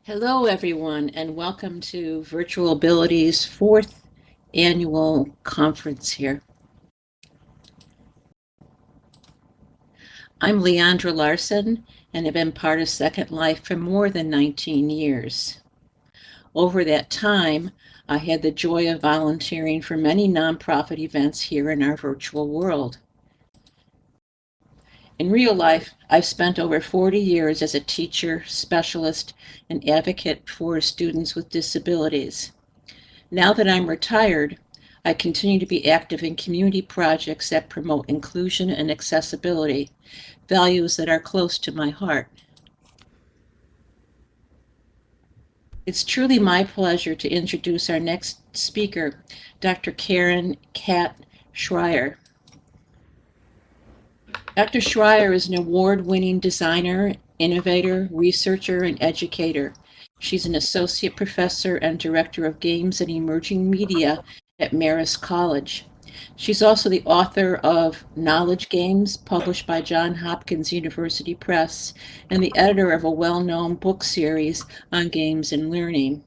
Hello, everyone, and welcome to Virtual Ability's fourth annual conference here. I'm Leandra Larson, and have been part of Second Life for more than 19 years. Over that time, I had the joy of volunteering for many nonprofit events here in our virtual world. In real life, I've spent over 40 years as a teacher, specialist, and advocate for students with disabilities. Now that I'm retired, I continue to be active in community projects that promote inclusion and accessibility, values that are close to my heart. It's truly my pleasure to introduce our next speaker, Dr. Karen "Kat" Schrier. Dr. Schrier is an award-winning designer, innovator, researcher, and educator. She's an associate professor and director of games and emerging media at Marist College. She's also the author of Knowledge Games, published by Johns Hopkins University Press, and the editor of a well-known book series on games and learning.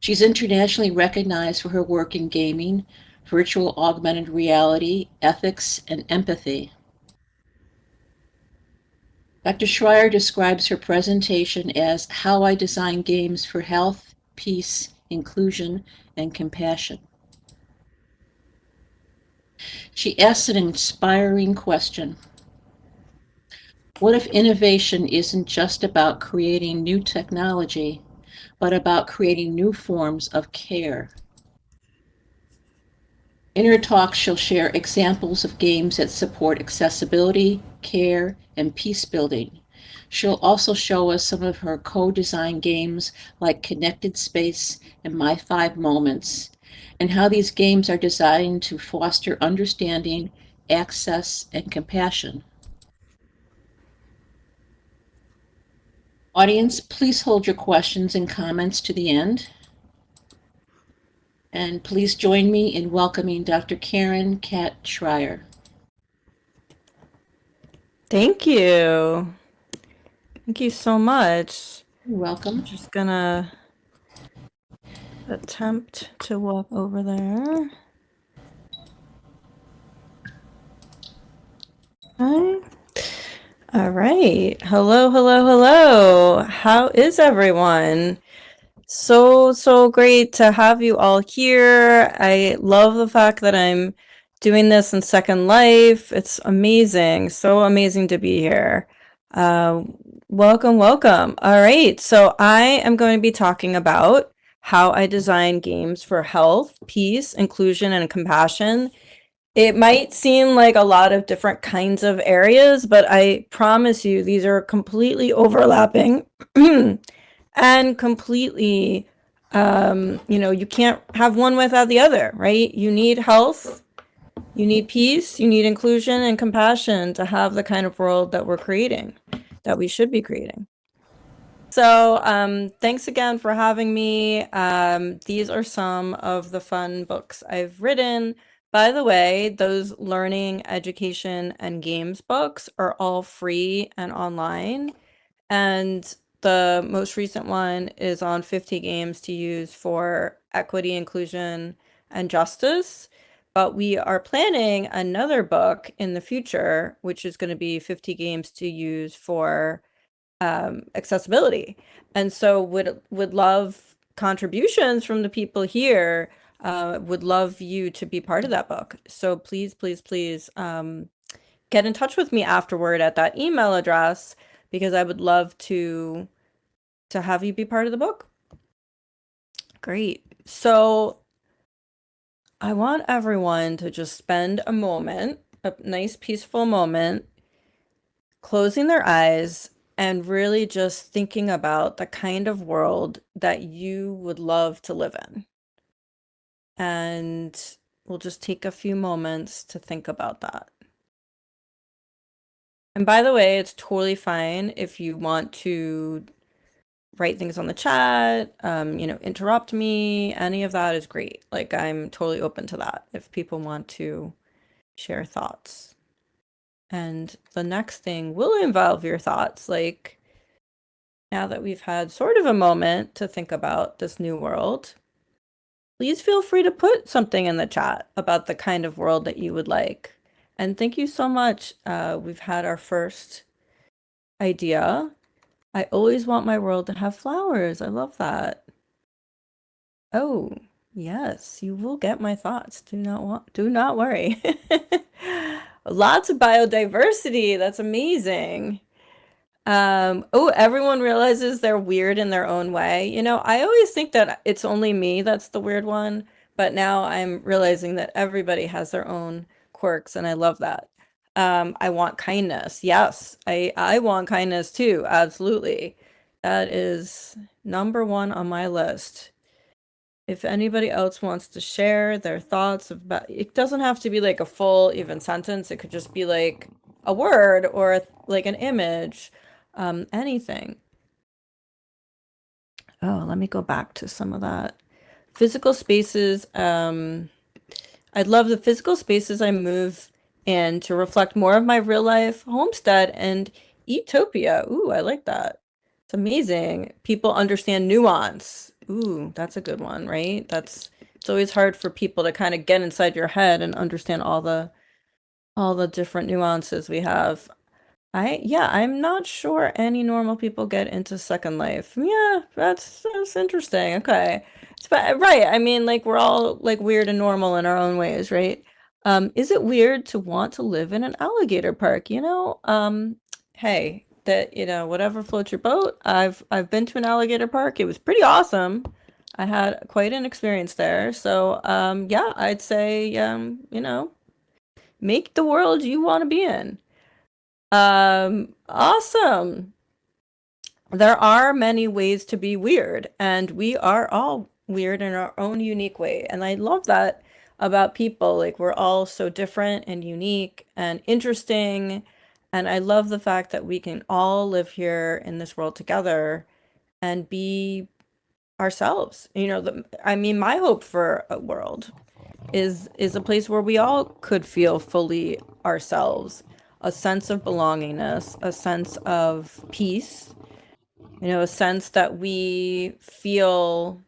She's internationally recognized for her work in gaming, virtual augmented reality, ethics, and empathy. Dr. Schrier describes her presentation as How I Design Games for Health, Peace, Inclusion, and Compassion. She asks an inspiring question. What if innovation isn't just about creating new technology, but about creating new forms of care? In her talk, she'll share examples of games that support accessibility, care, and peace building. She'll also show us some of her co-designed games like Connected Space and My 5 Moments, and how these games are designed to foster understanding, access, and compassion. Audience, please hold your questions and comments to the end. And please join me in welcoming Dr. Karen "Kat" Schrier. Thank you. Thank you so much. You're welcome. I'm just gonna attempt to walk over there. Okay. All right. Hello, hello, hello. How is everyone? So great to have you all here. I love the fact that I'm doing this in Second Life. It's amazing. So amazing to be here. Welcome, welcome. All right. So I am going to be talking about how I design games for health, peace, inclusion, and compassion. It might seem like a lot of different kinds of areas, but I promise you, these are completely overlapping and completely, you can't have one without the other, right? You need health, you need peace, you need inclusion and compassion to have the kind of world that we're creating, that we should be creating. So thanks again for having me. These are some of the fun books I've written. By the way, those learning, education, and games books are all free and online. And the most recent one is on 50 games to use for equity, inclusion, and justice. But we are planning another book in the future, which is going to be 50 games to use for accessibility. And so would love contributions from the people here. Would love you to be part of that book. So please, please, please get in touch with me afterward at that email address, because I would love to have you be part of the book. Great. So I want everyone to just spend a moment, a nice peaceful moment, closing their eyes and really just thinking about the kind of world that you would love to live in. And we'll just take a few moments to think about that. And by the way, it's totally fine if you want to write things on the chat, interrupt me. Any of that is great. Like, I'm totally open to that if people want to share thoughts. And the next thing will involve your thoughts, like now that we've had sort of a moment to think about this new world, please feel free to put something in the chat about the kind of world that you would like. And thank you so much. We've had our first idea. I always want my world to have flowers. I love that. Oh, yes, you will get my thoughts. Do not worry. Lots of biodiversity. That's amazing. Oh, everyone realizes they're weird in their own way. You know, I always think that it's only me that's the weird one, but now I'm realizing that everybody has their own quirks, and I love that. I want kindness. Yes, I want kindness too. Absolutely. That is number one on my list. If anybody else wants to share their thoughts about, it doesn't have to be like a full even sentence. It could just be like a word or like an image, anything. Oh, let me go back to some of that. Physical spaces. I'd love the physical spaces I move in to reflect more of my real life homestead and utopia. Ooh, I like that. It's amazing. People understand nuance. Ooh, that's a good one, right? It's always hard for people to kind of get inside your head and understand all the different nuances we have. Yeah, I'm not sure any normal people get into Second Life. Yeah, that's interesting. Okay. But right, I mean, like we're all like weird and normal in our own ways, right? Is it weird to want to live in an alligator park? Hey, whatever floats your boat. I've been to an alligator park. It was pretty awesome. I had quite an experience there. So, yeah, I'd say, make the world you want to be in. Awesome. There are many ways to be weird, and we are all weird in our own unique way. And I love that about people. Like, we're all so different and unique and interesting. And I love the fact that we can all live here in this world together and be ourselves. I mean, my hope for a world is a place where we all could feel fully ourselves, a sense of belongingness, a sense of peace, a sense that we feel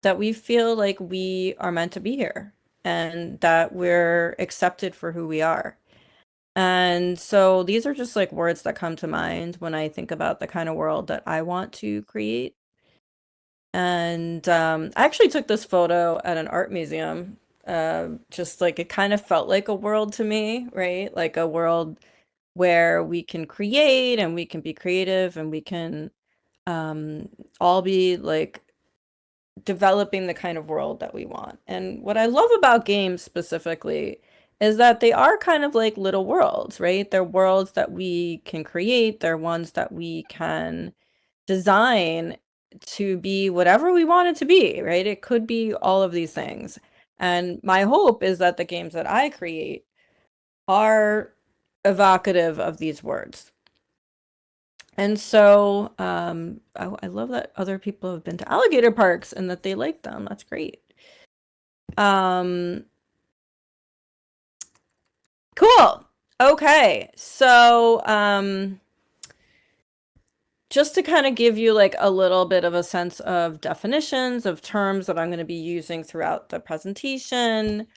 like we are meant to be here and that we're accepted for who we are. And so these are just like words that come to mind when I think about the kind of world that I want to create. And I actually took this photo at an art museum. Just like it kind of felt like a world to me, right? Like a world where we can create and we can be creative and we can all be like developing the kind of world that we want. And what I love about games specifically is that they are kind of like little worlds, right? They're worlds that we can create, they're ones that we can design to be whatever we want it to be, right? It could be all of these things. And my hope is that the games that I create are evocative of these words. And so I love that other people have been to alligator parks and that they like them. That's great. Cool. Okay. So just to kind of give you like a little bit of a sense of definitions of terms that I'm going to be using throughout the presentation.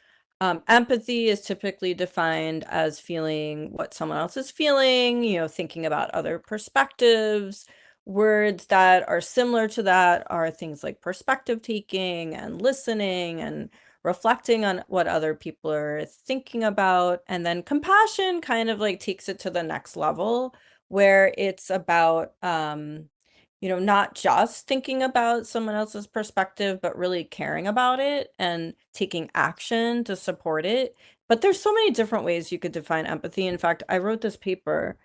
Empathy is typically defined as feeling what someone else is feeling, thinking about other perspectives. Words that are similar to that are things like perspective taking and listening and reflecting on what other people are thinking about. And then compassion kind of like takes it to the next level where it's about not just thinking about someone else's perspective, but really caring about it and taking action to support it. But there's so many different ways you could define empathy. In fact, I wrote this paper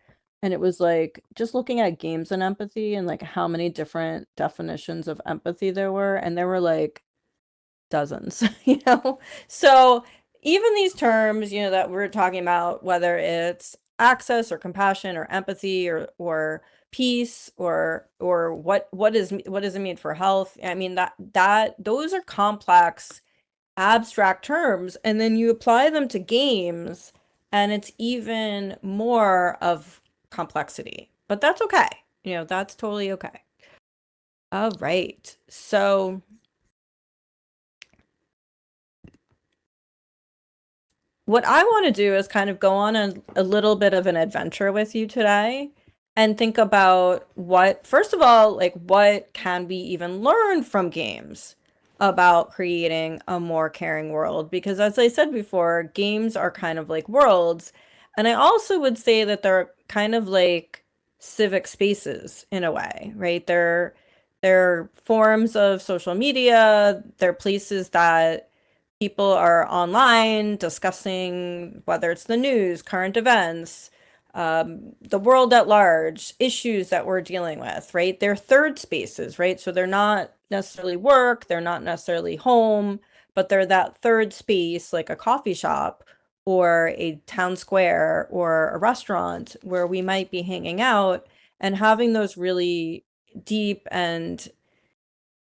and it was like just looking at games and empathy and like how many different definitions of empathy there were. And there were like dozens, So even these terms, that we're talking about, whether it's access or compassion or empathy or peace or what does it mean for health? I mean that those are complex abstract terms, and then you apply them to games and it's even more of complexity. But that's okay. that's totally okay. All right. So what I want to do is kind of go on a little bit of an adventure with you today and think about first of all, like what can we even learn from games about creating a more caring world? Because as I said before, games are kind of like worlds. And I also would say that they're kind of like civic spaces in a way, right? They're forms of social media, they're places that people are online discussing whether it's the news, current events, the world at large, issues that we're dealing with, right? They're third spaces, right? So they're not necessarily work, they're not necessarily home, but they're that third space, like a coffee shop or a town square or a restaurant where we might be hanging out and having those really deep and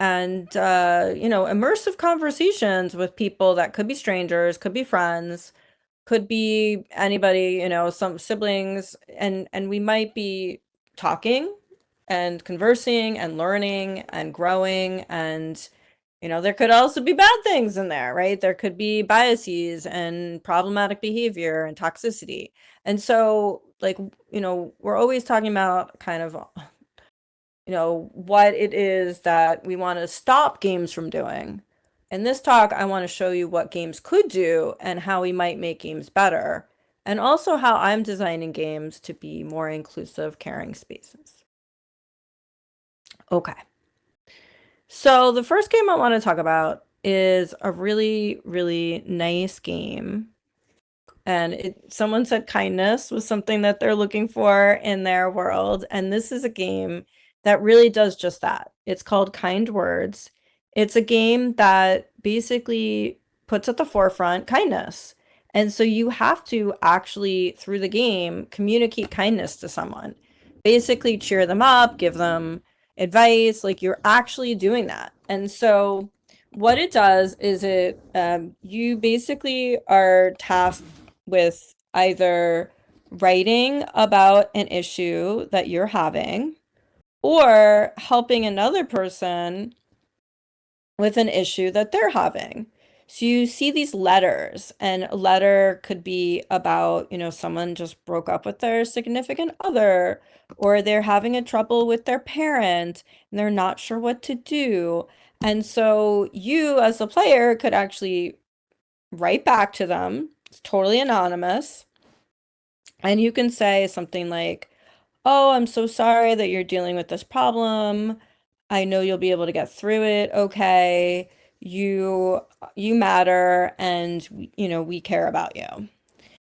immersive conversations with people that could be strangers, could be friends, could be anybody, some siblings, and we might be talking and conversing and learning and growing, and there could also be bad things in there, right? There could be biases and problematic behavior and toxicity. And so like, we're always talking about kind of what it is that we want to stop games from doing. In this talk, I want to show you what games could do and how we might make games better, and also how I'm designing games to be more inclusive, caring spaces. Okay. So the first game I want to talk about is a really, really nice game. And someone said kindness was something that they're looking for in their world. And this is a game that really does just that. It's called Kind Words. It's a game that basically puts at the forefront kindness. And so you have to actually, through the game, communicate kindness to someone. Basically cheer them up, give them advice, like you're actually doing that. And so what it does is you basically are tasked with either writing about an issue that you're having or helping another person with an issue that they're having. So you see these letters, and a letter could be about, someone just broke up with their significant other, or they're having a trouble with their parent and they're not sure what to do. And so you, as a player, could actually write back to them. It's totally anonymous. And you can say something like, "Oh, I'm so sorry that you're dealing with this problem. I know you'll be able to get through it. Okay. You matter, and we care about you."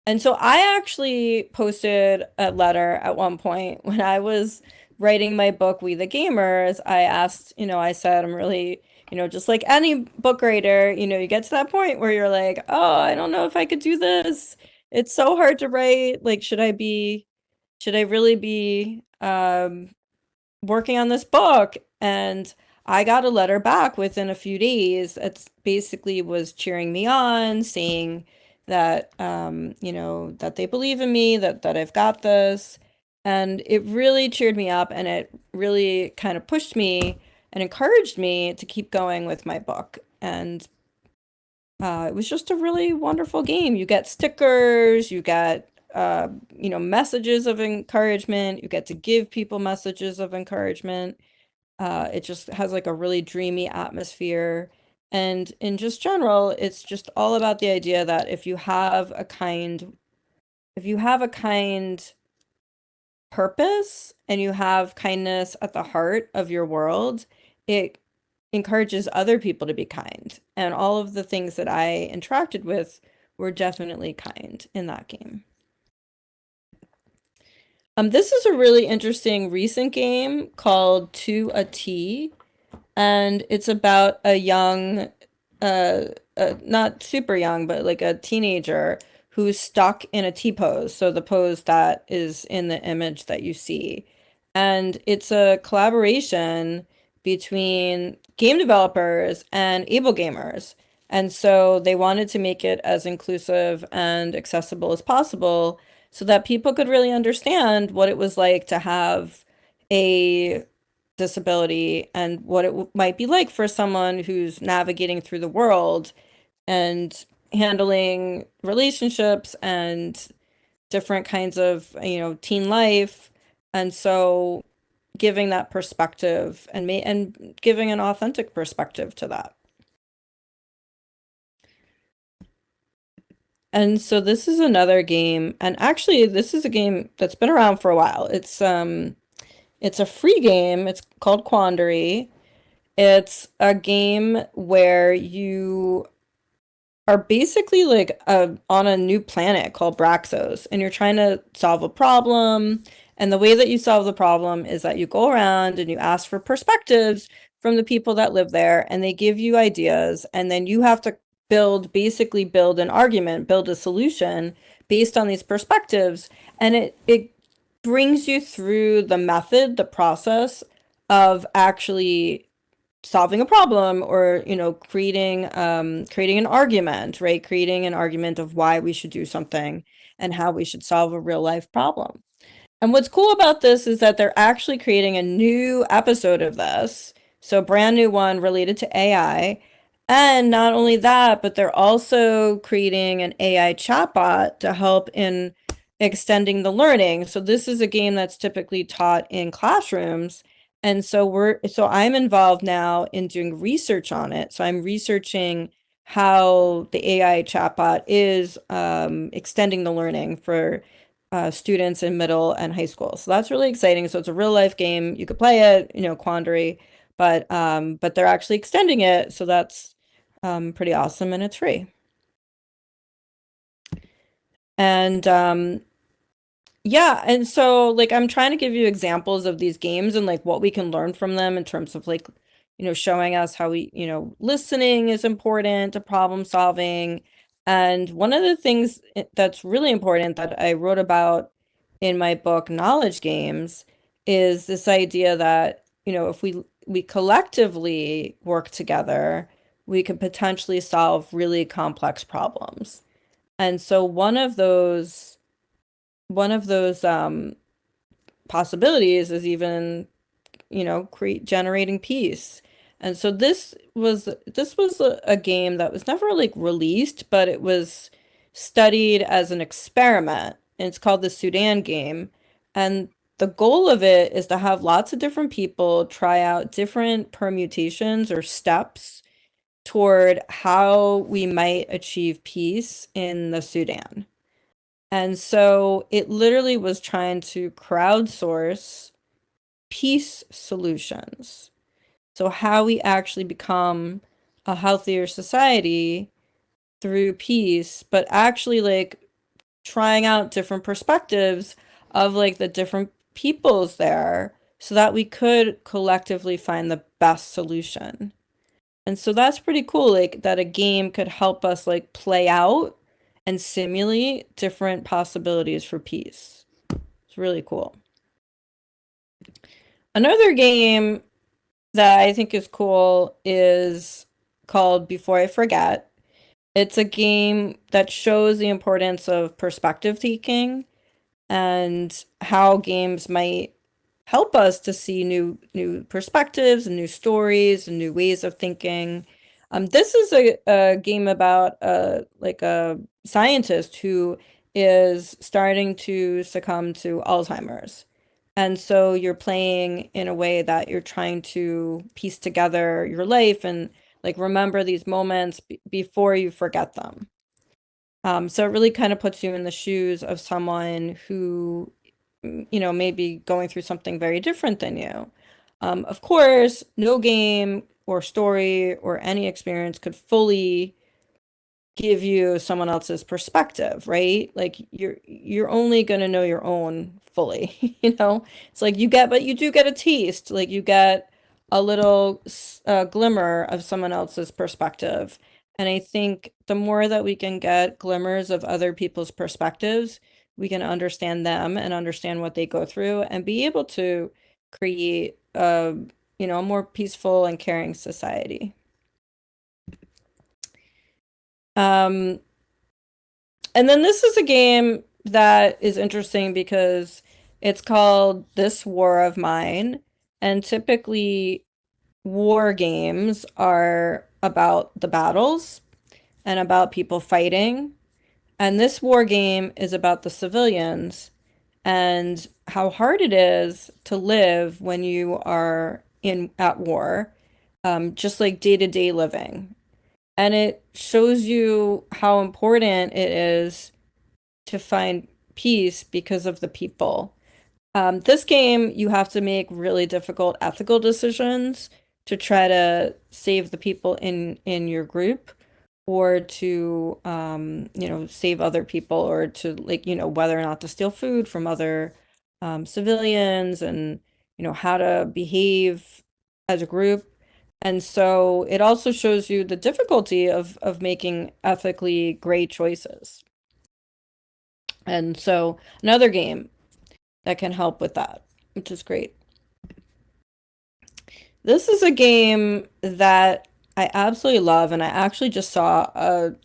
And so I actually posted a letter at one point when I was writing my book, We the Gamers. I asked, I said, I'm really, just like any book writer, you get to that point where you're like, oh, I don't know if I could do this. It's so hard to write. Like, should I really be working on this book? And I got a letter back within a few days. It's basically was cheering me on, saying that that they believe in me, that I've got this. And it really cheered me up, and it really kind of pushed me and encouraged me to keep going with my book. And it was just a really wonderful game. You get stickers, you get messages of encouragement, you get to give people messages of encouragement. It just has like a really dreamy atmosphere. And in just general, it's just all about the idea that if you have a kind purpose and you have kindness at the heart of your world, it encourages other people to be kind. And all of the things that I interacted with were definitely kind in that game. This is a really interesting recent game called To a T, and it's about a young, not super young, but like a teenager who's stuck in a T pose. So the pose that is in the image that you see. And it's a collaboration between game developers and able gamers. And so they wanted to make it as inclusive and accessible as possible so that people could really understand what it was like to have a disability and what it might be like for someone who's navigating through the world and handling relationships and different kinds of, teen life. And so giving that perspective and giving an authentic perspective to that. And so this is another game, and actually this is a game that's been around for a while. It's a free game. It's called Quandary. It's a game where you are basically like on a new planet called Braxos, and you're trying to solve a problem. And the way that you solve the problem is that you go around and you ask for perspectives from the people that live there, and they give you ideas, and then you have to basically build an argument, build a solution based on these perspectives. And it brings you through the method, the process of actually solving a problem or creating an argument, right? Creating an argument of why we should do something and how we should solve a real life problem. And what's cool about this is that they're actually creating a new episode of this, so a brand new one related to AI. And not only that, but they're also creating an AI chatbot to help in extending the learning. So this is a game that's typically taught in classrooms. And so I'm involved now in doing research on it. So I'm researching how the AI chatbot is extending the learning for students in middle and high school. So that's really exciting. So it's a real life game. You could play it, Quandary, but they're actually extending it. So that's pretty awesome, and it's free. And yeah, and so like I'm trying to give you examples of these games and like what we can learn from them in terms of like, showing us how listening is important to problem solving. And one of the things that's really important that I wrote about in my book, Knowledge Games, is this idea that, if we collectively work together, we could potentially solve really complex problems. And so one of those possibilities is even, generating peace. And so this was a game that was never like released, but it was studied as an experiment. And it's called the Sudan game. And the goal of it is to have lots of different people try out different permutations or steps toward how we might achieve peace in the Sudan. And so it literally was trying to crowdsource peace solutions. So, how we actually become a healthier society through peace, but actually like trying out different perspectives of like the different peoples there so that we could collectively find the best solution. And so that's pretty cool, like that a game could help us like play out and simulate different possibilities for peace. It's really cool. Another game that I think is cool is called Before I Forget. It's a game that shows the importance of perspective taking and how games might help us to see new perspectives and new stories and new ways of thinking. This is a game about like a scientist who is starting to succumb to Alzheimer's. And so you're playing in a way that you're trying to piece together your life and like remember these moments before you forget them. So it really kind of puts you in the shoes of someone who, may be going through something very different than you. Of course, no game or story or any experience could fully give you someone else's perspective, right? Like you're only going to know your own fully, It's like but you do get a taste, like you get a little glimmer of someone else's perspective. And I think the more that we can get glimmers of other people's perspectives, we can understand them and understand what they go through and be able to create a more peaceful and caring society. And then this is a game that is interesting because It's called This War of Mine, and typically war games are about the battles and about people fighting. And this war game is about the civilians and how hard it is to live when you are in at war, just like day-to-day living. And it shows you how important it is to find peace because of the people. This game, you have to make really difficult ethical decisions to try to save the people in your group, or to save other people, or to, like, whether or not to steal food from other civilians, and how to behave as a group. And so it also shows you the difficulty of making ethically great choices. And so another game that can help with that, which is great. This is a game that I absolutely love, and I actually just saw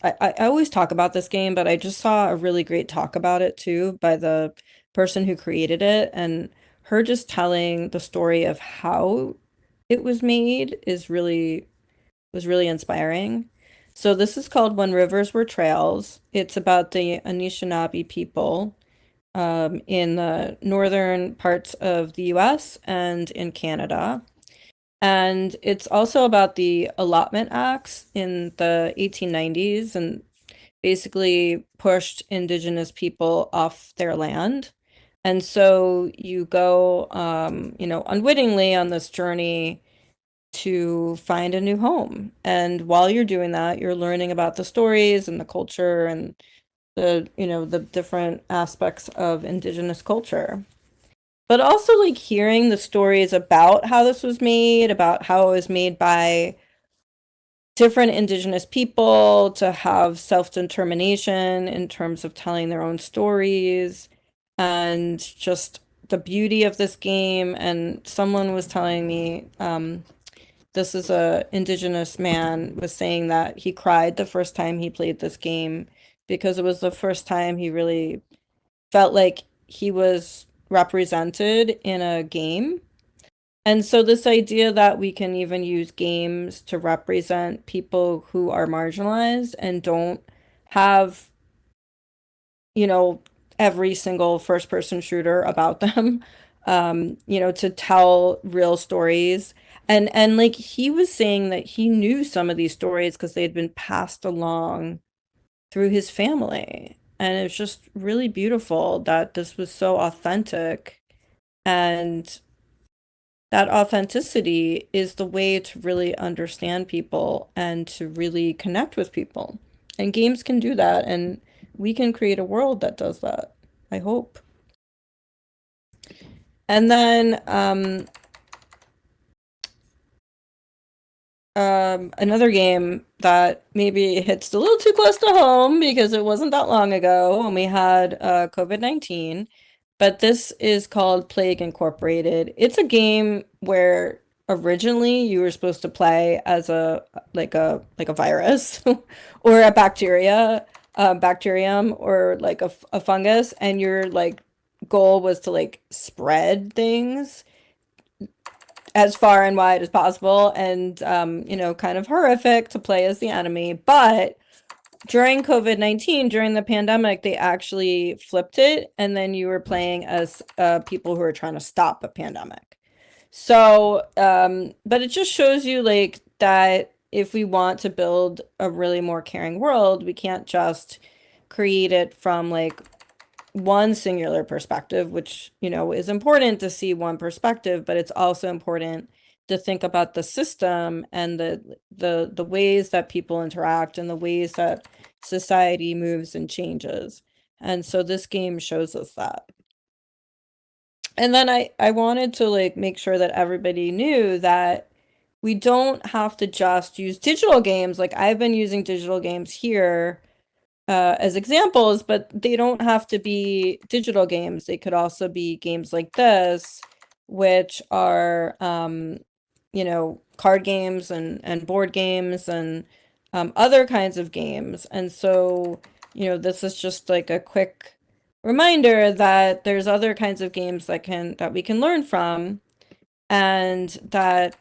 I always talk about this game, but I just saw a really great talk about it too by the person who created it, and her just telling the story of how it was made was really inspiring. So this is called When Rivers Were Trails. It's about the Anishinaabe people in the northern parts of the US and in Canada. And it's also about the allotment acts in the 1890s, and basically pushed indigenous people off their land. And so you go, unwittingly on this journey to find a new home. And while you're doing that, you're learning about the stories and the culture and the different aspects of indigenous culture. But also, like, hearing the stories about how this was made, about how it was made by different indigenous people to have self-determination in terms of telling their own stories, and just the beauty of this game. And someone was telling me, this is a indigenous man was saying that he cried the first time he played this game because it was the first time he really felt like he was represented in a game. And so this idea that we can even use games to represent people who are marginalized and don't have, you know, every single first person shooter about them, to tell real stories. And like, he was saying that he knew some of these stories because they had been passed along through his family. And it's just really beautiful that this was so authentic. And that authenticity is the way to really understand people and to really connect with people. And games can do that. And we can create a world that does that, I hope. And then another game that maybe hits a little too close to home because it wasn't that long ago when we had COVID-19, but this is called Plague Incorporated. It's a game where originally you were supposed to play as a virus or a bacterium, or like a fungus, and your like goal was to like spread things as far and wide as possible, and kind of horrific to play as the enemy. But during COVID-19, during the pandemic, they actually flipped it, and then you were playing as people who are trying to stop a pandemic. So, but it just shows you like that if we want to build a really more caring world, we can't just create it from like one singular perspective, which, is important to see one perspective, but it's also important to think about the system and the ways that people interact and the ways that society moves and changes. And so this game shows us that. And then I wanted to like make sure that everybody knew that we don't have to just use digital games. Like, I've been using digital games here as examples, but they don't have to be digital games. They could also be games like this, which are, card games and board games and other kinds of games. And so, this is just like a quick reminder that there's other kinds of games that we can learn from, and that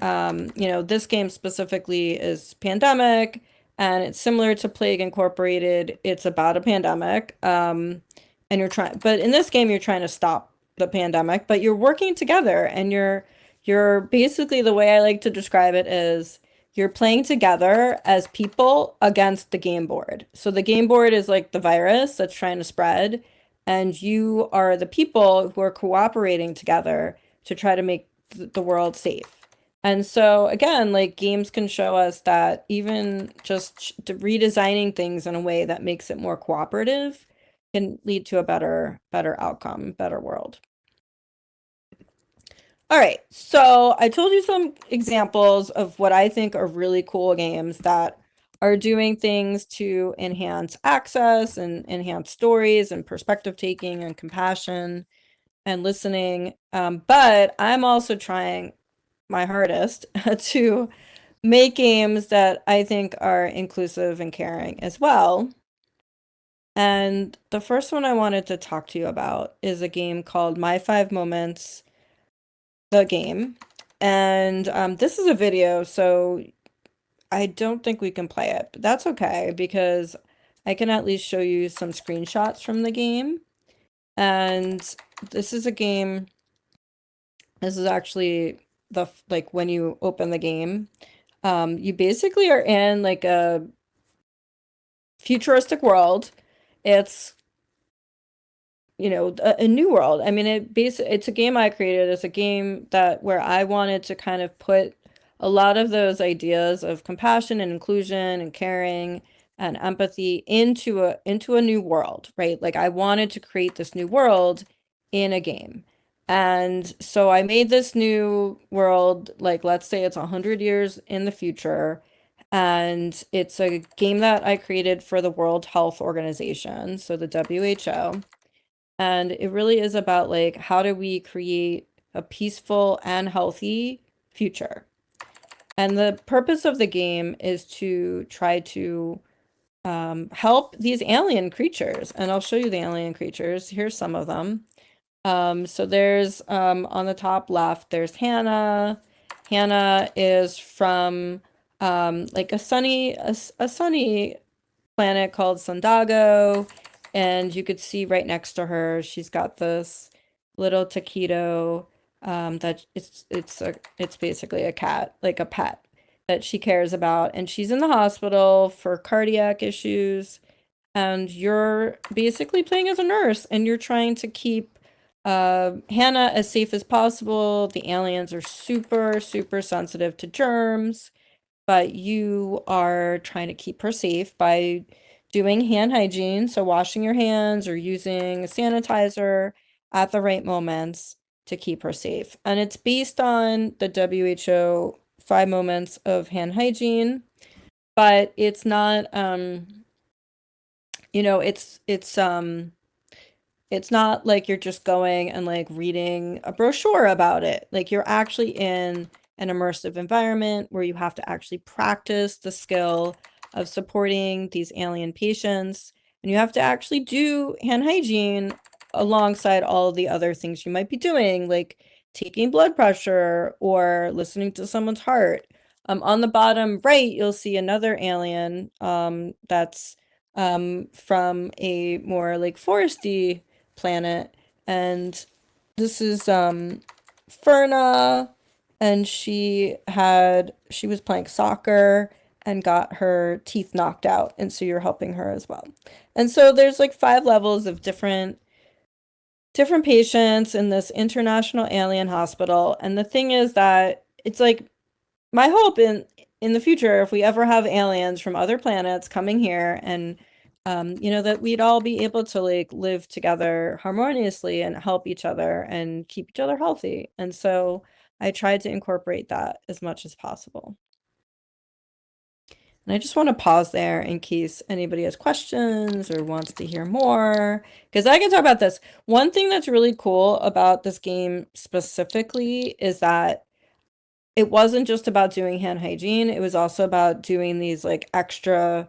this game specifically is pandemic, and it's similar to Plague Incorporated. It's about a pandemic, and but in this game you're trying to stop the pandemic, but you're working together, and you're basically, the way I like to describe it is you're playing together as people against the game board. So the game board is like the virus that's trying to spread, and you are the people who are cooperating together to try to make the world safe. And so again, like, games can show us that even just redesigning things in a way that makes it more cooperative can lead to a better outcome, better world. All right, so I told you some examples of what I think are really cool games that are doing things to enhance access and enhance stories and perspective taking and compassion and listening. But I'm also trying my hardest to make games that I think are inclusive and caring as well. And the first one I wanted to talk to you about is a game called My 5 Moments, the game. And this is a video, so I don't think we can play it, but that's okay because I can at least show you some screenshots from the game. And this is a game, this is actually like when you open the game, you basically are in like a futuristic world. It's a new world. I mean, it's a game I created. It's a game where I wanted to kind of put a lot of those ideas of compassion and inclusion and caring and empathy into a new world, right? Like, I wanted to create this new world in a game. And so I made this new world, like, let's say it's 100 years in the future. And it's a game that I created for the World Health Organization, so the WHO. And it really is about, like, how do we create a peaceful and healthy future? And the purpose of the game is to try to help these alien creatures. And I'll show you the alien creatures. Here's some of them. So there's on the top left, there's Hannah. Hannah is from like a sunny planet called Sundago, and you could see right next to her, she's got this little taquito that it's basically a cat, like a pet that she cares about, and she's in the hospital for cardiac issues, and you're basically playing as a nurse, and you're trying to keep Hannah as safe as possible. The aliens are super, super sensitive to germs, but you are trying to keep her safe by doing hand hygiene, so washing your hands or using a sanitizer at the right moments to keep her safe. And it's based on the WHO 5 moments of hand hygiene, but it's not it's not like you're just going and like reading a brochure about it. Like, you're actually in an immersive environment where you have to actually practice the skill of supporting these alien patients. And you have to actually do hand hygiene alongside all of the other things you might be doing, like taking blood pressure or listening to someone's heart. On the bottom right, you'll see another alien that's from a more like foresty planet, and this is Ferna, and she was playing soccer and got her teeth knocked out, and so you're helping her as well. And so there's like 5 levels of different patients in this international alien hospital. And the thing is that it's like my hope in the future, if we ever have aliens from other planets coming here, and that we'd all be able to like live together harmoniously and help each other and keep each other healthy. And so I tried to incorporate that as much as possible. And I just want to pause there in case anybody has questions or wants to hear more, because I can talk about this. One thing that's really cool about this game specifically is that it wasn't just about doing hand hygiene. It was also about doing these like extra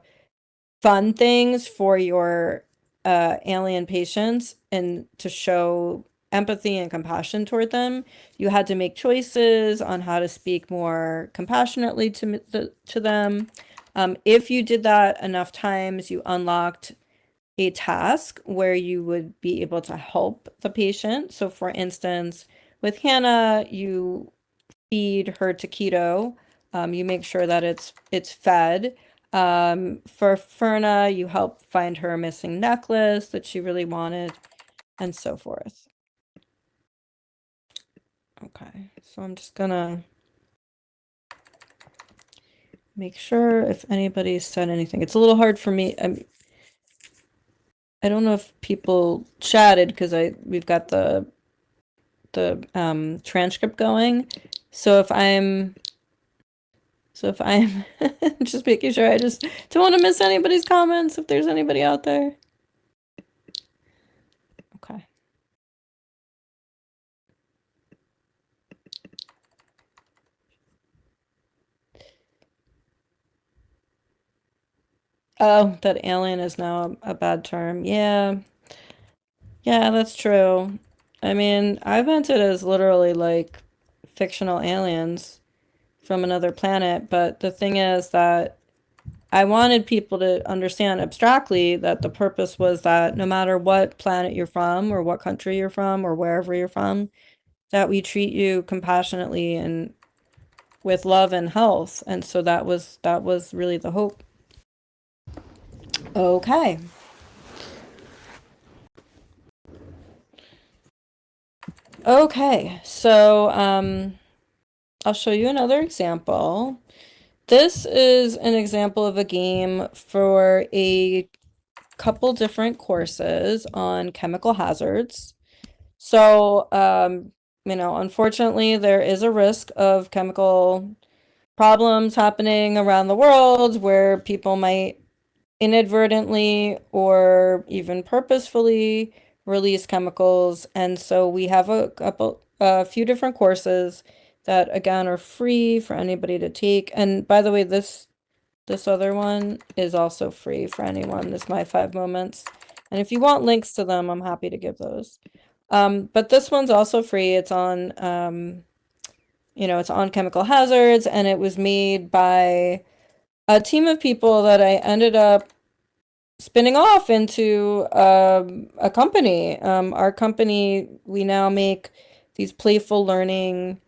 fun things for your alien patients and to show empathy and compassion toward them, you had to make choices on how to speak more compassionately to them. If you did that enough times, you unlocked a task where you would be able to help the patient. So, for instance, with Hannah, you feed her taquito. You make sure that it's fed. For Ferna, you help find her a missing necklace that she really wanted, and so forth. Okay, so I'm just gonna make sure if anybody said anything. It's a little hard for me. I don't know if people chatted because we've got the transcript going. So if I'm just making sure, I just don't want to miss anybody's comments if there's anybody out there. Okay. Oh, that alien is now a bad term. Yeah. Yeah, that's true. I mean, I meant it as literally like fictional aliens from another planet, but the thing is that I wanted people to understand abstractly that the purpose was that no matter what planet you're from or what country you're from or wherever you're from, that we treat you compassionately and with love and health. And so that was really the hope. Okay. Okay. So I'll show you another example. This is an example of a game for a couple different courses on chemical hazards. So, unfortunately, there is a risk of chemical problems happening around the world where people might inadvertently or even purposefully release chemicals. And so we have a few different courses that again are free for anybody to take. And by the way, this other one is also free for anyone. This My 5 Moments. And if you want links to them, I'm happy to give those. But this one's also free. It's on it's on chemical hazards, and it was made by a team of people that I ended up spinning off into a company. Our company, we now make these playful learning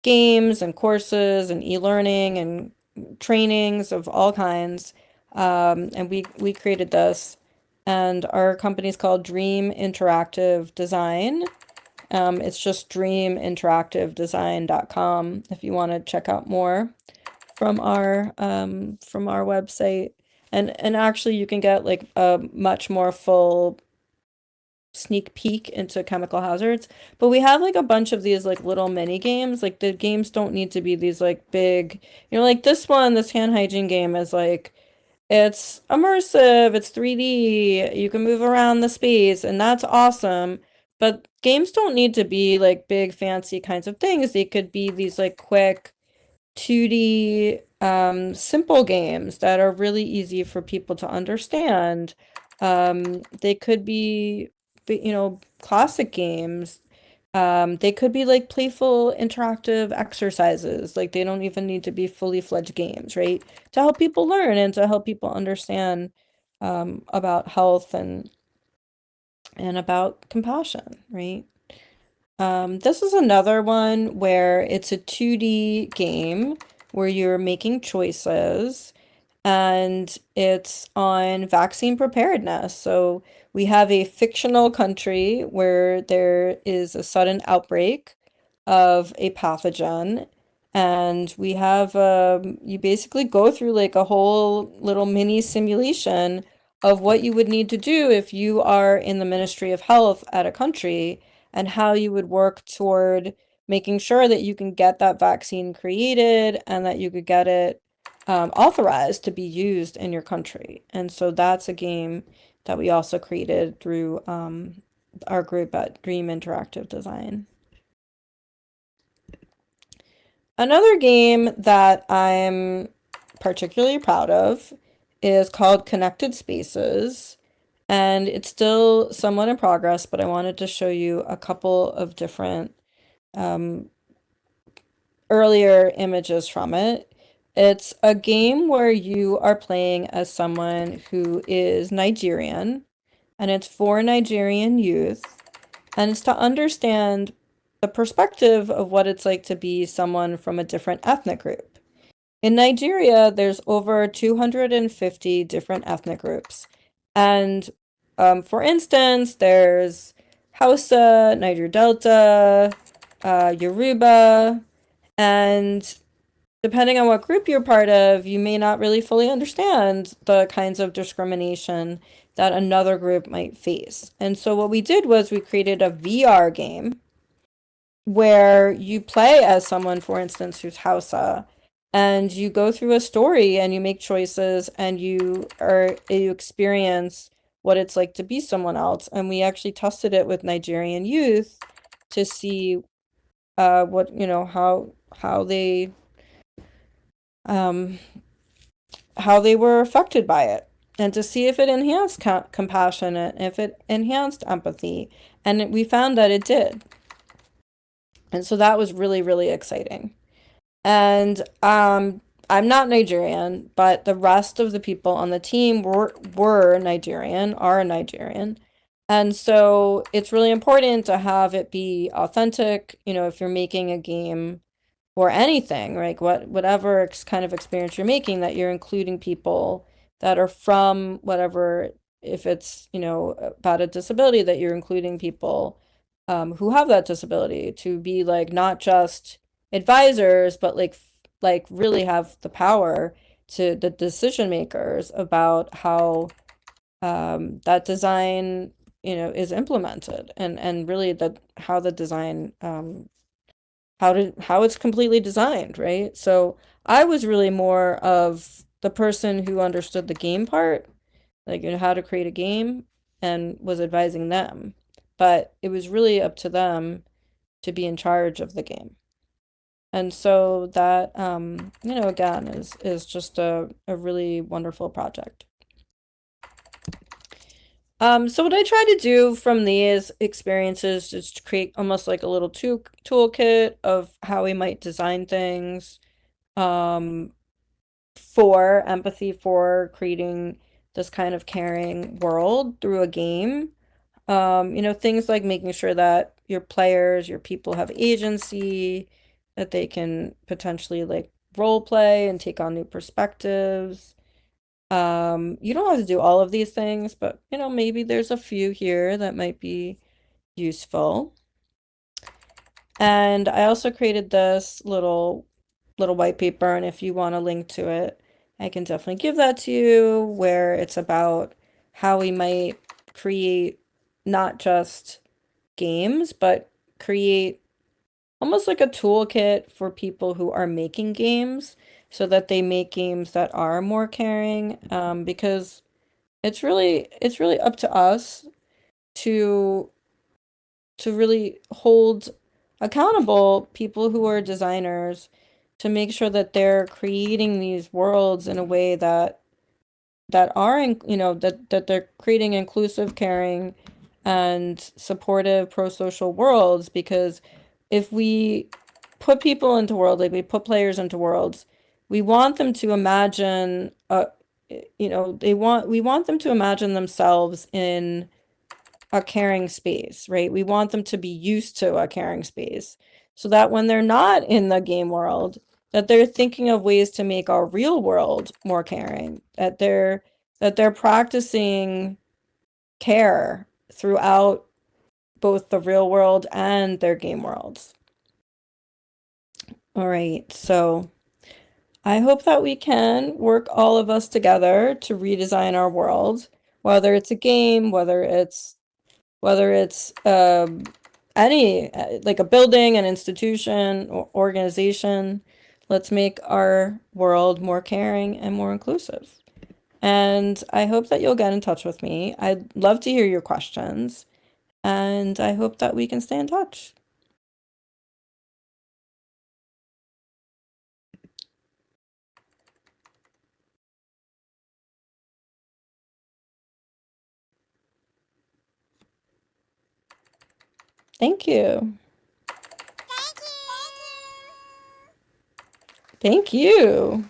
games and courses and e-learning and trainings of all kinds. And we created this, and our company is called Dream Interactive Design. It's just dreaminteractivedesign.com if you want to check out more from our website. And actually you can get like a much more full sneak peek into chemical hazards. But we have like a bunch of these like little mini games. Like the games don't need to be these like big, like this hand hygiene game is like it's immersive, it's 3D, you can move around the space, and that's awesome. But games don't need to be like big fancy kinds of things. They could be these like quick 2D simple games that are really easy for people to understand. They could be classic games. They could be like playful interactive exercises. Like they don't even need to be fully fledged games, right? To help people learn and to help people understand about health and about compassion, right? This is another one where it's a 2D game where you're making choices, and it's on vaccine preparedness. So we have a fictional country where there is a sudden outbreak of a pathogen, and we have you basically go through like a whole little mini simulation of what you would need to do if you are in the Ministry of Health at a country, and how you would work toward making sure that you can get that vaccine created and that you could get it authorized to be used in your country. And so that's a game that we also created through our group at Dream Interactive Design. Another game that I'm particularly proud of is called Connected Spaces. And it's still somewhat in progress, but I wanted to show you a couple of different um, earlier images from it. It's a game where you are playing as someone who is Nigerian, and it's for Nigerian youth, and it's to understand the perspective of what it's like to be someone from a different ethnic group. In Nigeria, there's over 250 different ethnic groups. And for instance, there's Hausa, Niger Delta, Yoruba, and depending on what group you're part of, you may not really fully understand the kinds of discrimination that another group might face. And so what we did was we created a VR game where you play as someone, for instance, who's Hausa, and you go through a story and you make choices and you experience what it's like to be someone else. And we actually tested it with Nigerian youth to see what, um how they were affected by it, and to see if it enhanced compassion and if it enhanced empathy. And we found that it did. And so that was really, really exciting. And I'm not Nigerian, but the rest of the people on the team were Nigerian, are Nigerian. And so it's really important to have it be authentic, if you're making a game or anything, like whatever kind of experience you're making, that you're including people that are from whatever, if it's, about a disability, that you're including people who have that disability to be like not just advisors, but like really have the power to the decision makers about how that design, is implemented, and really that how the design how it's completely designed, right? So I was really more of the person who understood the game part, like how to create a game, and was advising them. But it was really up to them to be in charge of the game. And so that again is just a really wonderful project. So what I try to do from these experiences is to create almost like a little toolkit of how we might design things, um, for empathy, for creating this kind of caring world through a game. Things like making sure that your players, your people have agency, that they can potentially like role play and take on new perspectives. You don't have to do all of these things, but maybe there's a few here that might be useful. And I also created this little white paper, and if you want a link to it, I can definitely give that to you, where it's about how we might create not just games, but create almost like a toolkit for people who are making games so that they make games that are more caring, because it's really up to us to really hold accountable people who are designers to make sure that they're creating these worlds in a way that are that they're creating inclusive, caring, and supportive pro-social worlds. Because if we put people into world, like we put players into worlds, we want them to imagine we want them to imagine themselves in a caring space, right? We want them to be used to a caring space so that when they're not in the game world, that they're thinking of ways to make our real world more caring, that they're practicing care throughout both the real world and their game worlds. All right, so I hope that we can work all of us together to redesign our world, whether it's a game, whether it's any like a building, an institution, or organization. Let's make our world more caring and more inclusive. And I hope that you'll get in touch with me. I'd love to hear your questions, and I hope that we can stay in touch. Thank you. Thank you.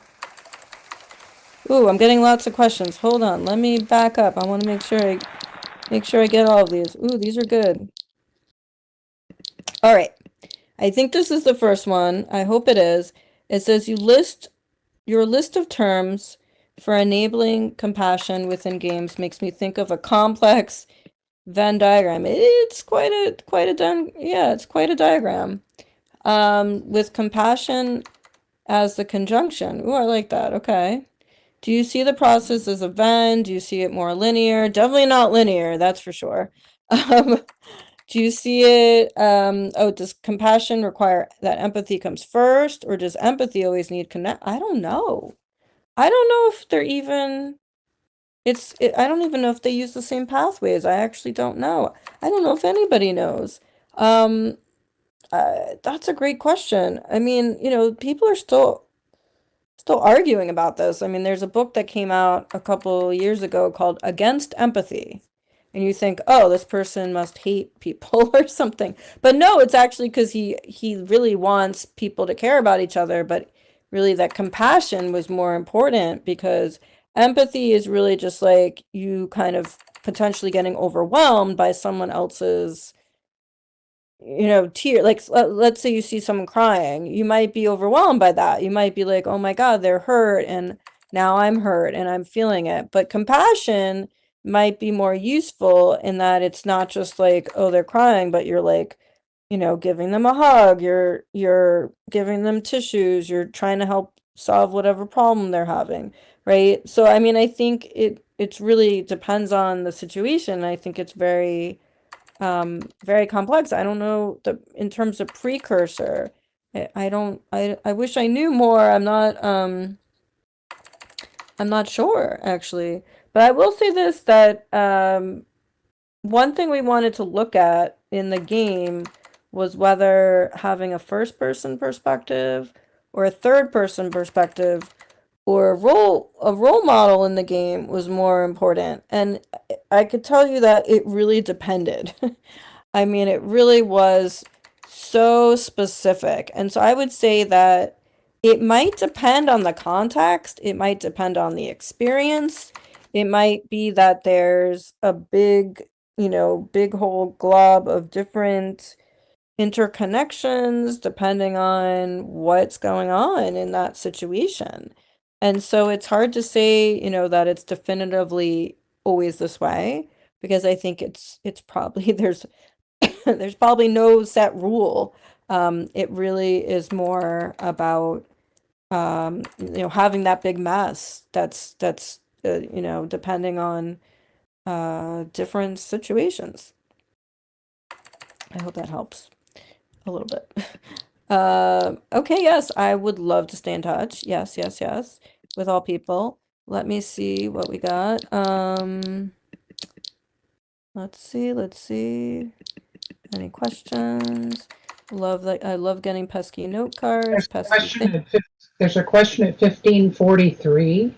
Ooh, I'm getting lots of questions. Hold on, let me back up. I want to make sure I get all of these. Ooh, these are good. All right. I think this is the first one. I hope it is. It says you list your list of terms for enabling compassion within games makes me think of a complex Venn diagram. It's quite a it's quite a diagram. With compassion as the conjunction. Ooh, I like that. Okay. Do you see the process as a Venn? Do you see it more linear? Definitely not linear, that's for sure. Do you see it, does compassion require that empathy comes first, or does empathy always need connect? I don't know. I don't know if they're even, I don't even know if they use the same pathways. I actually don't know. I don't know if anybody knows. That's a great question. I mean, people are still arguing about this. I mean, there's a book that came out a couple years ago called Against Empathy. And you think, oh, this person must hate people or something. But no, it's actually because he really wants people to care about each other, but really that compassion was more important because empathy is really just like you kind of potentially getting overwhelmed by someone else's tear. Like let's say you see someone crying, you might be overwhelmed by that. You might be like, oh my God, they're hurt, and now I'm hurt and I'm feeling it. But compassion might be more useful in that it's not just like, oh, they're crying, but you're like, giving them a hug, you're giving them tissues, you're trying to help solve whatever problem they're having, right? So I mean, I think it's really depends on the situation. I think it's very complex. I don't know in terms of precursor. I don't I wish I knew more. I'm not sure actually. But I will say this that one thing we wanted to look at in the game was whether having a first person perspective or a third person perspective or a role model in the game was more important. And I could tell you that it really depended. I mean, it really was so specific. And so I would say that it might depend on the context, it might depend on the experience. It might be that there's a big whole glob of different interconnections depending on what's going on in that situation. And so it's hard to say, that it's definitively always this way because I think it's probably there's probably no set rule. It really is more about having that big mess that's depending on different situations. I hope that helps a little bit. Okay, yes, I would love to stay in touch. Yes, yes, yes, with all people. Let me see what we got. Let's see. Any questions? I love getting pesky note cards. There's a question at 1543.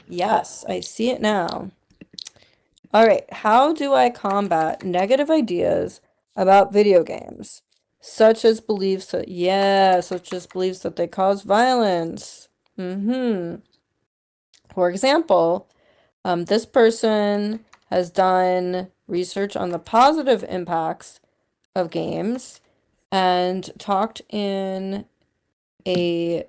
Yes, I see it now. All right, how do I combat negative ideas about video games, such as beliefs that they cause violence? For example, this person has done research on the positive impacts of games and talked in a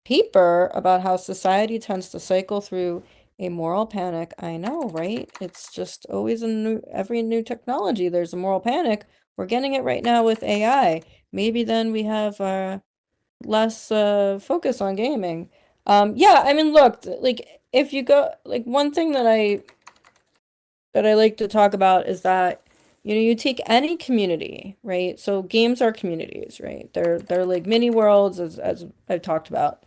paper about how society tends to cycle through a moral panic. I know, right? It's just always every new technology, there's a moral panic. We're getting it right now with AI. Maybe then we have less focus on gaming. Yeah, I mean, look, like if you go, like one thing that I like to talk about is that you take any community, right? So games are communities, right? They're like mini worlds as I've talked about.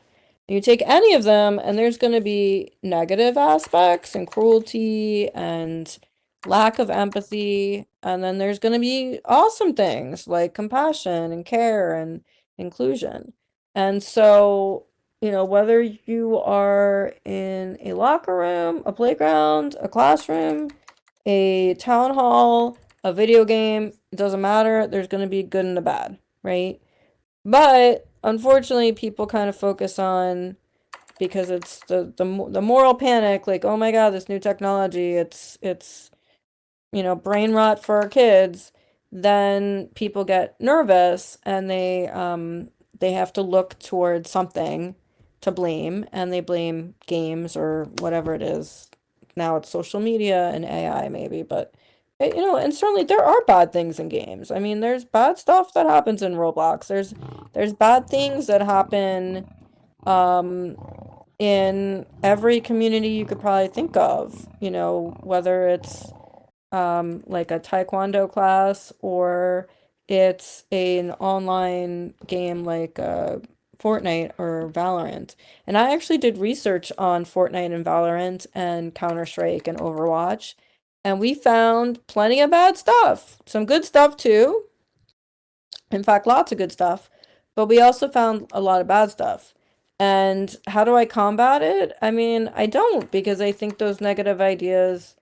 You take any of them and there's going to be negative aspects and cruelty and lack of empathy, and then there's going to be awesome things like compassion and care and inclusion. And so, whether you are in a locker room, a playground, a classroom, a town hall, a video game, It doesn't matter. There's going to be good and a bad, right? But unfortunately, people kind of focus on, because it's the moral panic, like, oh my God, this new technology, it's brain rot for our kids. Then people get nervous and they have to look towards something to blame, and they blame games or whatever it is. Now it's social media and AI maybe, but and certainly there are bad things in games. I mean, there's bad stuff that happens in Roblox. There's bad things that happen um in every community you could probably think of, whether it's like a taekwondo class, or it's an online game like Fortnite or Valorant. And I actually did research on Fortnite and Valorant and Counter-Strike and Overwatch, and we found plenty of bad stuff. Some good stuff too. In fact, lots of good stuff. But we also found a lot of bad stuff. And how do I combat it? I mean, I don't, because I think those negative ideas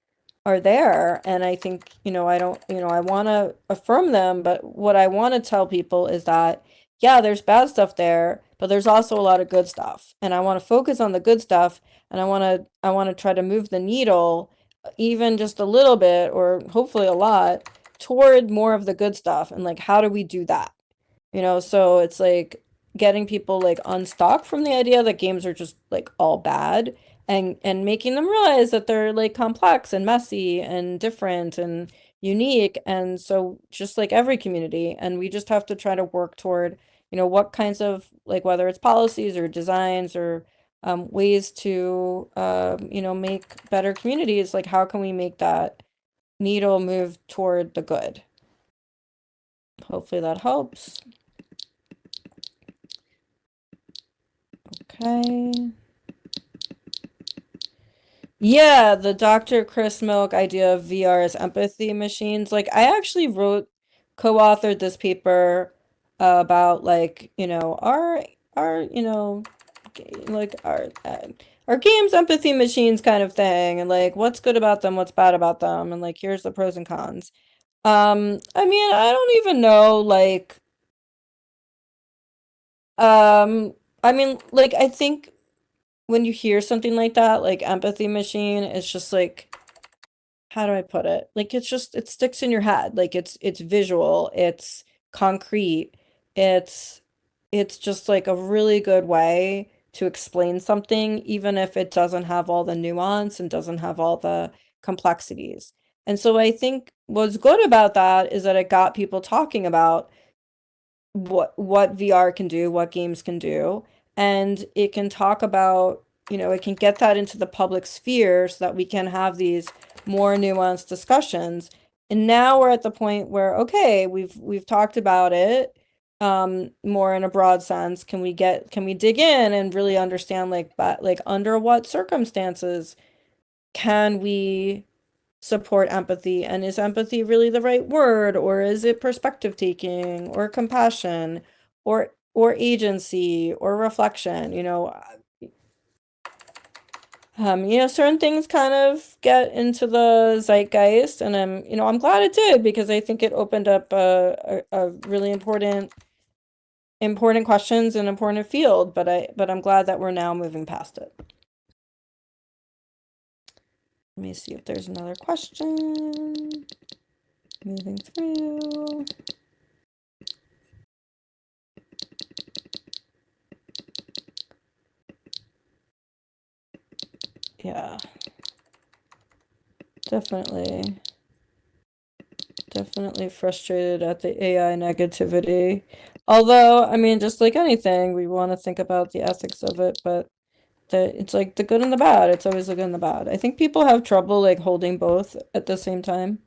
are there, and I think, I don't, I want to affirm them, but what I want to tell people is that, yeah, there's bad stuff there, but there's also a lot of good stuff, and I want to focus on the good stuff, and I want to try to move the needle even just a little bit, or hopefully a lot, toward more of the good stuff. And like, how do we do that? So it's like getting people like unstuck from the idea that games are just like all bad, and making them realize that they're like complex and messy and different and unique. And so just like every community, and we just have to try to work toward, what kinds of, like, whether it's policies or designs or ways to make better communities, like how can we make that needle move toward the good? Hopefully that helps. Okay. Yeah, the Dr. Chris Milk idea of VR as empathy machines. Like, I actually co-authored this paper about, like, our, like our games empathy machines kind of thing, and like what's good about them, what's bad about them, and like here's the pros and cons. I mean, I don't even know, like, I mean, like, I think when you hear something like that, like empathy machine, it's just like, how do I put it? Like, it sticks in your head. Like, it's visual, it's concrete, it's it's just like a really good way to explain something, even if it doesn't have all the nuance and doesn't have all the complexities. And so I think what's good about that is that it got people talking about what VR can do, what games can do, and it can talk about, it can get that into the public sphere so that we can have these more nuanced discussions. And now we're at the point where, okay, we've talked about it more in a broad sense. Can we dig in and really understand, like under what circumstances can we support empathy, and is empathy really the right word, or is it perspective taking or compassion or agency or reflection? Certain things kind of get into the zeitgeist, and I'm glad it did, because I think it opened up a really important questions and important field, but I'm glad that we're now moving past it. Let me see if there's another question. Moving through. Yeah. Definitely frustrated at the AI negativity. Although, I mean, just like anything, we want to think about the ethics of it, but it's like the good and the bad. It's always the good and the bad. I think people have trouble like holding both at the same time.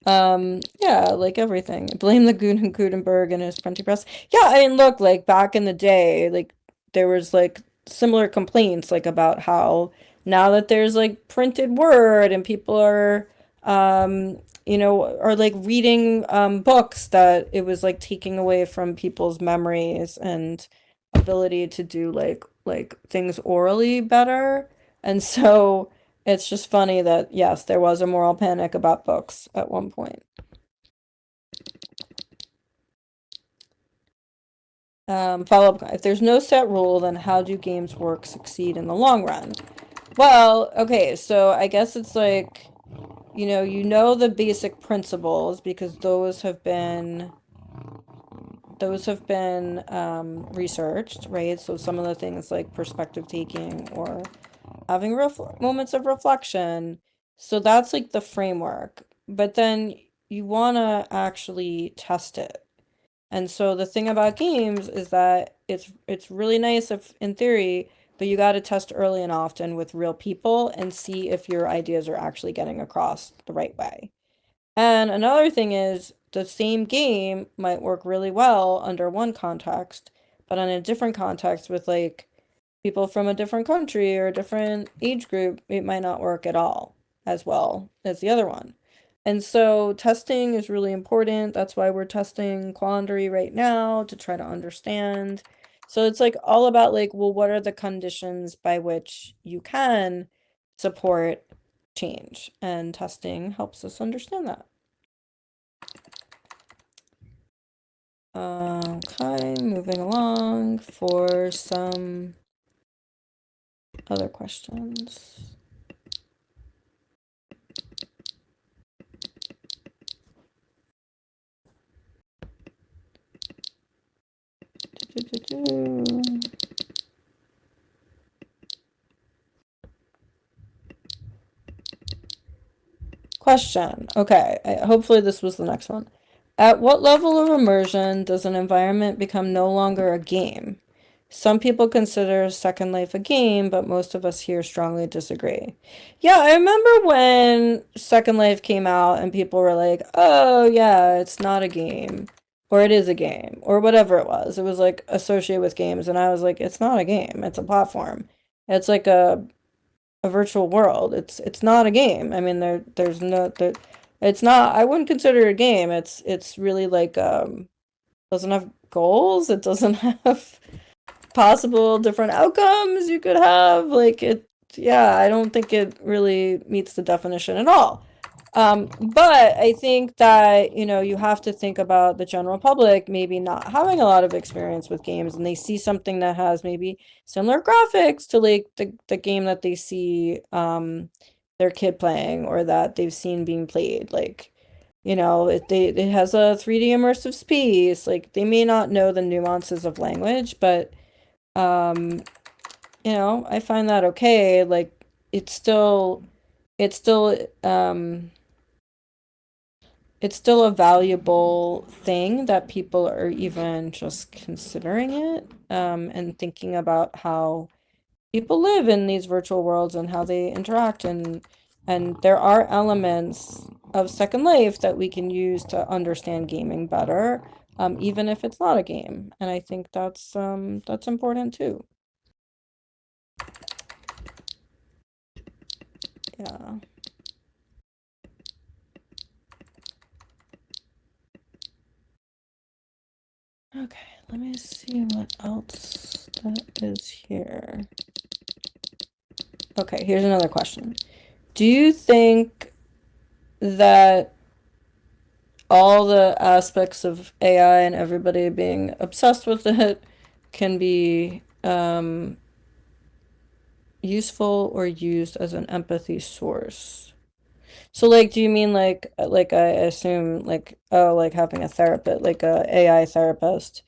Yeah, like everything. Blame the Gutenberg and his printing press. Yeah, I mean, look, like back in the day, like there was like similar complaints, like about how now that there's like printed word and people are, are like reading books, that it was like taking away from people's memories and ability to do like things orally better. And so it's just funny that, yes, there was a moral panic about books at one point. Follow-up, if there's no set rule, then how do games work succeed in the long run? Well, okay, so I guess it's like, you know the basic principles because those have been researched, right? So some of the things like perspective taking or having moments of reflection. So that's like the framework. But then you want to actually test it. And so the thing about games is that it's really nice if in theory, but you got to test early and often with real people and see if your ideas are actually getting across the right way. And another thing is the same game might work really well under one context, but in a different context with like people from a different country or a different age group, it might not work at all as well as the other one. And so testing is really important. That's why we're testing Quandary right now to try to understand. So it's like all about like, well, what are the conditions by which you can support change? And testing helps us understand that. Okay, moving along for some other questions. Question. Okay, hopefully this was the next one. At what level of immersion does an environment become no longer a game? Some people consider Second Life a game, but most of us here strongly disagree. Yeah, I remember when Second Life came out and people were like, oh, yeah, it's not a game, or it is a game, or whatever it was. It was like associated with games, and I was like, it's not a game, it's a platform. It's like a virtual world. It's not a game. I mean, there's no there, it's not. I wouldn't consider it a game. It's really like doesn't have goals. It doesn't have possible different outcomes you could have. Like it, yeah. I don't think it really meets the definition at all. But I think that, you have to think about the general public maybe not having a lot of experience with games and they see something that has maybe similar graphics to like the game that they see their kid playing or that they've seen being played. Like, it has a 3D immersive space. Like they may not know the nuances of language, but I find that okay. Like it's still it's still a valuable thing that people are even just considering it, and thinking about how people live in these virtual worlds and how they interact and there are elements of Second Life that we can use to understand gaming better, even if it's not a game. And I think that's important too. Yeah. Okay, let me see what else that is here. Okay, here's another question. Do you think that all the aspects of AI and everybody being obsessed with it can be useful or used as an empathy source? So like, do you mean like I assume like, oh, like having a therapist, like a AI therapist,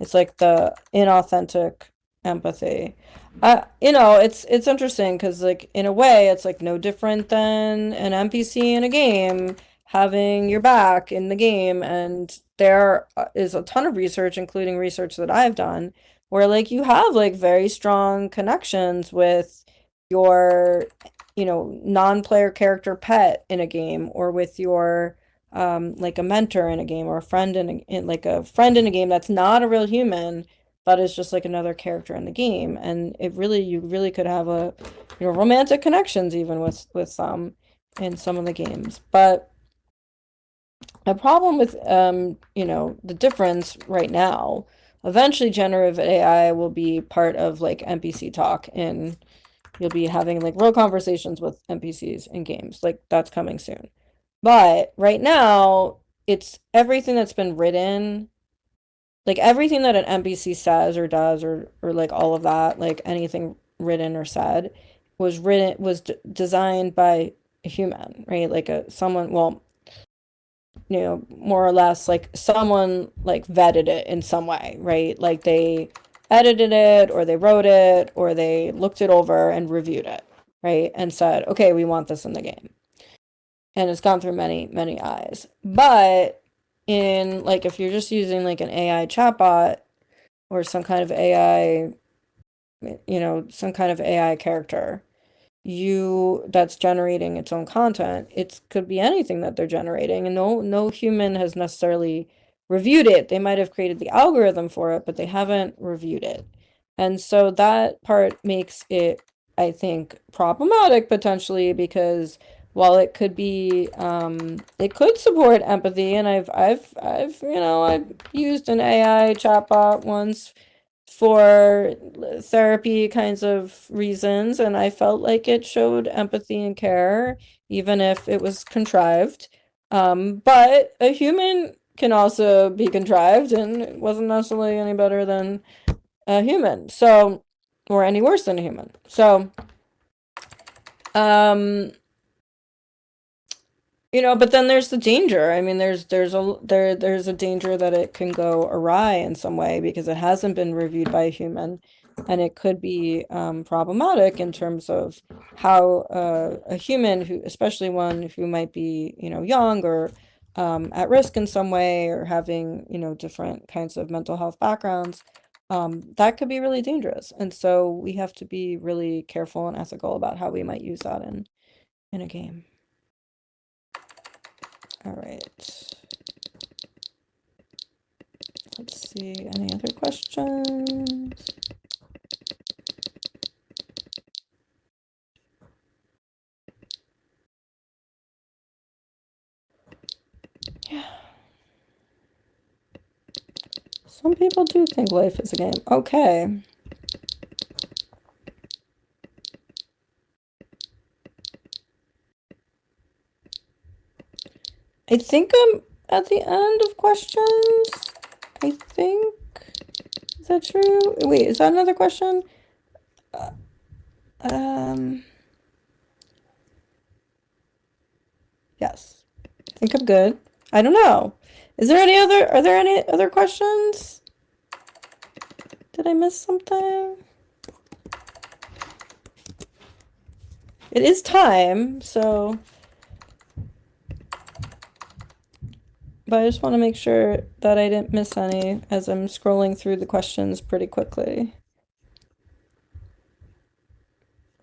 it's like the inauthentic empathy. It's interesting because like in a way it's like no different than an NPC in a game having your back in the game, and there is a ton of research, including research that I've done, where like you have like very strong connections with your non-player character pet in a game or with your like a mentor in a game or a friend like a friend in a game that's not a real human but is just like another character in the game, and you really could have a romantic connections even with some in some of the games. But a problem with the difference right now, eventually generative AI will be part of like NPC talk, and you'll be having like real conversations with NPCs in games. Like that's coming soon. But right now, it's everything that's been written like everything that an NPC says or does or like all of that, like anything written or said was designed by a human, right? Like a someone, well, more or less like someone like vetted it in some way, right? Like they edited it or they wrote it or they looked it over and reviewed it, right? And said, okay, we want this in the game. And it's gone through many, many eyes. But in like if you're just using like an AI chatbot or some kind of AI, some kind of AI character, that's generating its own content. It could be anything that they're generating, and no human has necessarily reviewed it. They might have created the algorithm for it, but they haven't reviewed it. And so that part makes it, I think, problematic potentially because while it could be it could support empathy, and I've used an AI chatbot once for therapy kinds of reasons, and I felt like it showed empathy and care, even if it was contrived. But a human can also be contrived, and it wasn't necessarily any better than a human, so, or any worse than a human. So, but then there's the danger. I mean, there's a danger that it can go awry in some way because it hasn't been reviewed by a human, and it could be problematic in terms of how a human who, especially one who might be, young or at risk in some way or having, different kinds of mental health backgrounds, that could be really dangerous. And so we have to be really careful and ethical about how we might use that in a game. All right. Let's see, any other questions? Yeah. Some people do think life is a game. Okay. I think I'm at the end of questions. I think. Is that true? Wait, is that another question? Yes. I think I'm good. I don't know. Are there any other questions? Did I miss something? It is time, so. But I just want to make sure that I didn't miss any as I'm scrolling through the questions pretty quickly.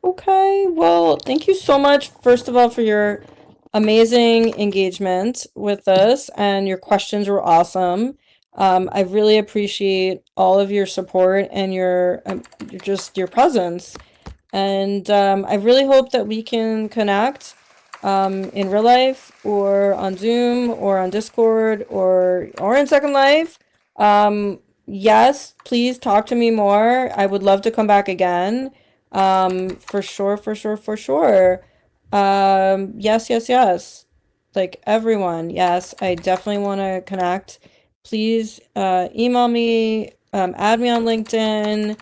Okay, well, thank you so much, first of all, for your amazing engagement with us, and your questions were awesome. I really appreciate all of your support and your presence. And I really hope that we can connect in real life or on Zoom or on Discord or in Second Life. Yes, please talk to me more. I would love to come back again. For sure, for sure, for sure. Yes, yes, yes. Like everyone, yes, I definitely want to connect. Please email me, add me on LinkedIn,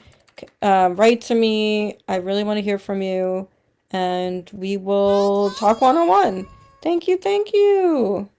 write to me. I really want to hear from you, and we will talk one-on-one. Thank you, thank you.